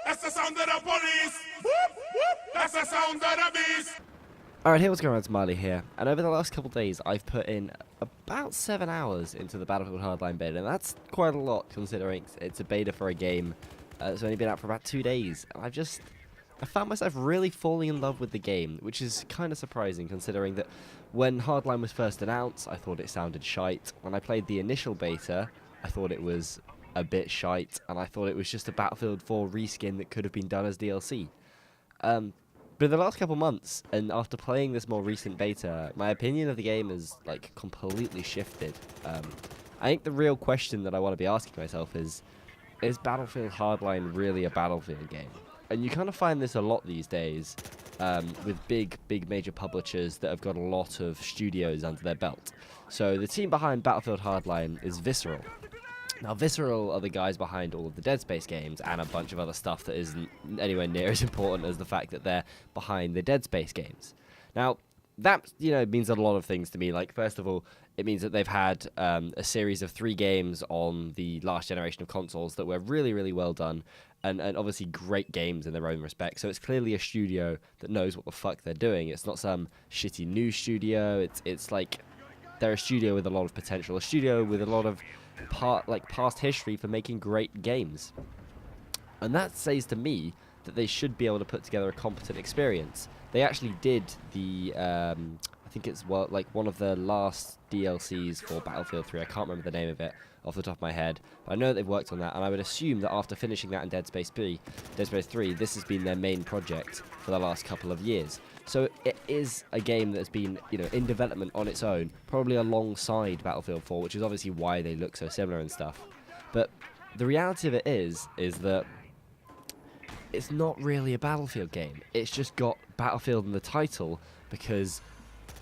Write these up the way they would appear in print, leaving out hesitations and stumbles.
That's the sound of the police. Whoop, whoop. That's the sound of the beast. Alright, hey, what's going on? It's Marley here, and over the last couple of days I've put in about 7 hours into the Battlefield Hardline beta, and that's quite a lot considering it's a beta for a game that's only been out for about 2 days, and I found myself really falling in love with the game, which is kind of surprising considering that when Hardline was first announced, I thought it sounded shite. When I played the initial beta, I thought it was a bit shite, and I thought it was just a Battlefield 4 reskin that could have been done as DLC. But in the last couple months, and after playing this more recent beta, my opinion of the game has, like, completely shifted. I think the real question that I want to be asking myself is Battlefield Hardline really a Battlefield game? And you kind of find this a lot these days, with big major publishers that have got a lot of studios under their belt. So the team behind Battlefield Hardline is Visceral. Now, Visceral are the guys behind all of the Dead Space games and a bunch of other stuff that isn't anywhere near as important as the fact that they're behind the Dead Space games. Now, that, means a lot of things to me. Like, first of all, it means that they've had a series of 3 games on the last generation of consoles that were really well done, and obviously great games in their own respect. So it's clearly a studio that knows what the fuck they're doing. It's not some shitty new studio. It's like they're a studio with a lot of potential, a studio with a lot of past history for making great games. And that says to me that they should be able to put together a competent experience. They actually did the I think it's one of the last DLCs for Battlefield 3. I can't remember the name of it off the top of my head, but I know that they've worked on that, and I would assume that after finishing that in Dead Space 3, this has been their main project for the last couple of years. So it is a game that's been, in development on its own, probably alongside Battlefield 4, which is obviously why they look so similar and stuff. But the reality of it is that it's not really a Battlefield game. It's just got Battlefield in the title because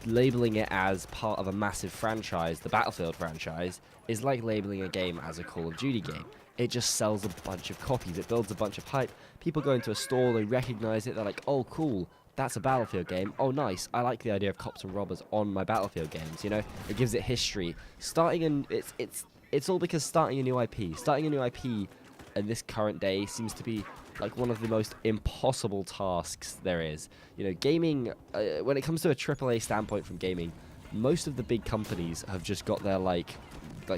labeling it as part of a massive franchise, the Battlefield franchise, is like labeling a game as a Call of Duty game. It just sells a bunch of copies. It builds a bunch of hype. People go into a store, they recognize it, they're like, oh, cool. That's a Battlefield game. Oh, nice. I like the idea of cops and robbers on my Battlefield games. It gives it history. It's all because starting a new IP. Starting a new IP in this current day seems to be like one of the most impossible tasks there is. Gaming. When it comes to a AAA standpoint from gaming, most of the big companies have just got their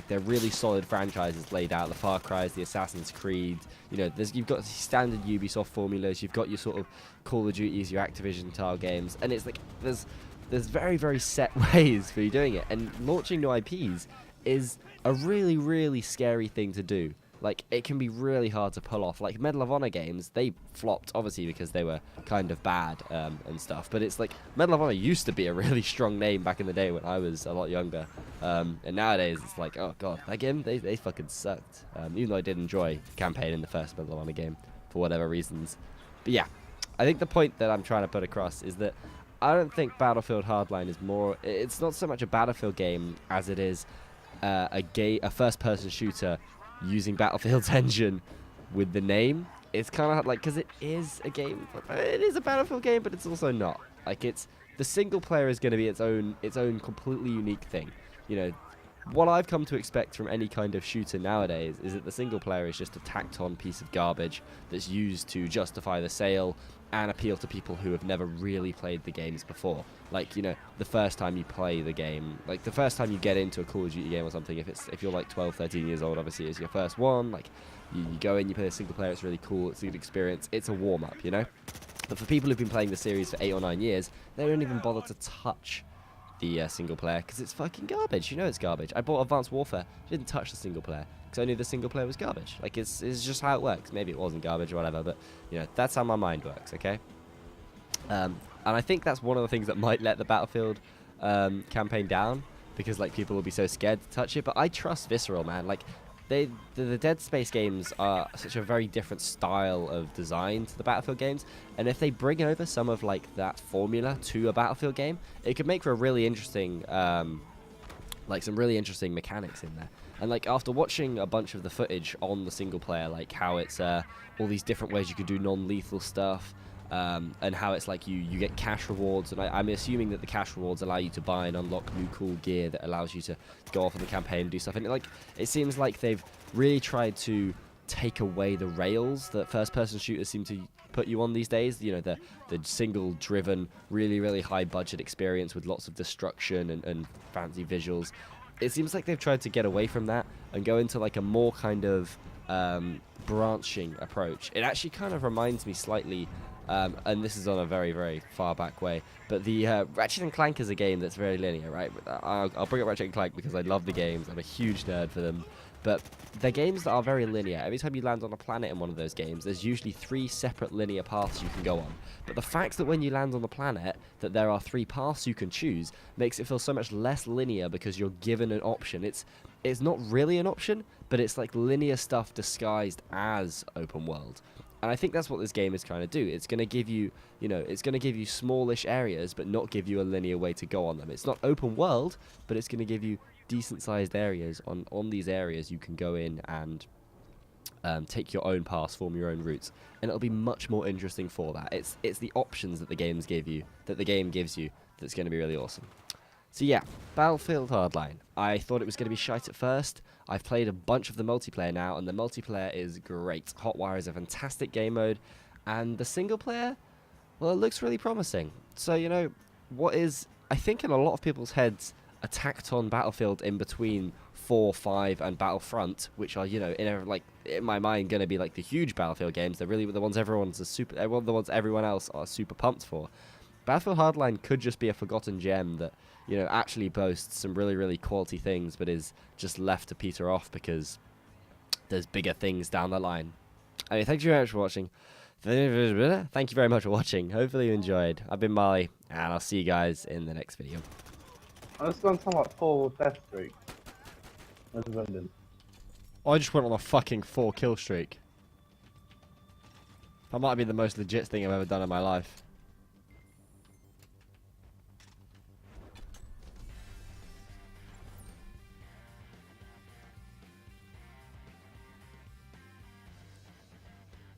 their really solid franchises laid out. The Far Cry's, the Assassin's Creed. You've got standard Ubisoft formulas. You've got your sort of Call of Duties, your Activision style games, and it's like there's very set ways for you doing it. And launching new IPs is a really scary thing to do. Like, it can be really hard to pull off. Like, Medal of Honor games, they flopped, obviously, because they were kind of bad and stuff. But it's like, Medal of Honor used to be a really strong name back in the day when I was a lot younger. And nowadays, it's like, oh, God, that game, they fucking sucked. Even though I did enjoy the campaign in the first Medal of Honor game, for whatever reasons. But yeah, I think the point that I'm trying to put across is that I don't think Battlefield Hardline is more... It's not so much a Battlefield game as it is a first-person shooter using Battlefield's engine with the name. It's kind of like, because it is a game, it is a Battlefield game, but it's also not. Like, the single player is going to be its own completely unique thing. What I've come to expect from any kind of shooter nowadays is that the single player is just a tacked on piece of garbage that's used to justify the sale and appeal to people who have never really played the games before. Like, the first time you play the game, like the first time you get into a Call of Duty game or something, if you're like 12, 13 years old, obviously it's your first one, like you go in, you play a single player, it's really cool, it's a good experience, it's a warm-up, But for people who've been playing the series for 8 or 9 years, they don't even bother to touch the single player because it's fucking garbage. It's garbage. I bought Advanced Warfare, didn't touch the single player because I knew the single player was garbage. Like, it's just how it works. Maybe it wasn't garbage or whatever, but that's how my mind works. Okay. And I think that's one of the things that might let the Battlefield campaign down because like people will be so scared to touch it. But I trust Visceral, man. Like, the Dead Space games are such a very different style of design to the Battlefield games, and if they bring over some of like that formula to a Battlefield game, it could make for a really interesting, some really interesting mechanics in there. And like after watching a bunch of the footage on the single player, like how it's all these different ways you could do non-lethal stuff. And how it's like you get cash rewards, and I'm assuming that the cash rewards allow you to buy and unlock new cool gear that allows you to go off on the campaign and do stuff. And it seems like they've really tried to take away the rails that first-person shooters seem to put you on these days. You know, the single-driven, really high-budget experience with lots of destruction and fancy visuals. It seems like they've tried to get away from that and go into like a more kind of branching approach. It actually kind of reminds me slightly, and this is on a very far back way, but the Ratchet & Clank is a game that's very linear, right? I'll bring up Ratchet & Clank because I love the games. I'm a huge nerd for them. But they're games that are very linear. Every time you land on a planet in one of those games, there's usually 3 separate linear paths you can go on. But the fact that when you land on the planet, that there are 3 paths you can choose, makes it feel so much less linear because you're given an option. It's not really an option, but it's like linear stuff disguised as open world. And I think that's what this game is trying to do. It's going to give you, it's going to give you smallish areas, but not give you a linear way to go on them. It's not open world, but it's going to give you decent sized areas. On these areas you can go in and take your own paths, form your own routes, and it'll be much more interesting for that. It's the options that the game gives you that's going to be really awesome. So yeah, Battlefield Hardline. I thought it was going to be shite at first. I've played a bunch of the multiplayer now, and the multiplayer is great. Hotwire is a fantastic game mode, and the single player, well, it looks really promising. So, what is, I think in a lot of people's heads, a tacked on Battlefield in between 4, 5, and Battlefront, which are, in my mind, going to be like the huge Battlefield games. They're really the ones everyone else are super pumped for. Battlefield Hardline could just be a forgotten gem that, actually boasts some really quality things, but is just left to peter off because there's bigger things down the line. I mean, thank you very much for watching. Thank you very much for watching. Hopefully you enjoyed. I've been Marley, and I'll see you guys in the next video. I was going to talk about 4 death streak. I just went on a fucking 4 kill streak. That might be the most legit thing I've ever done in my life.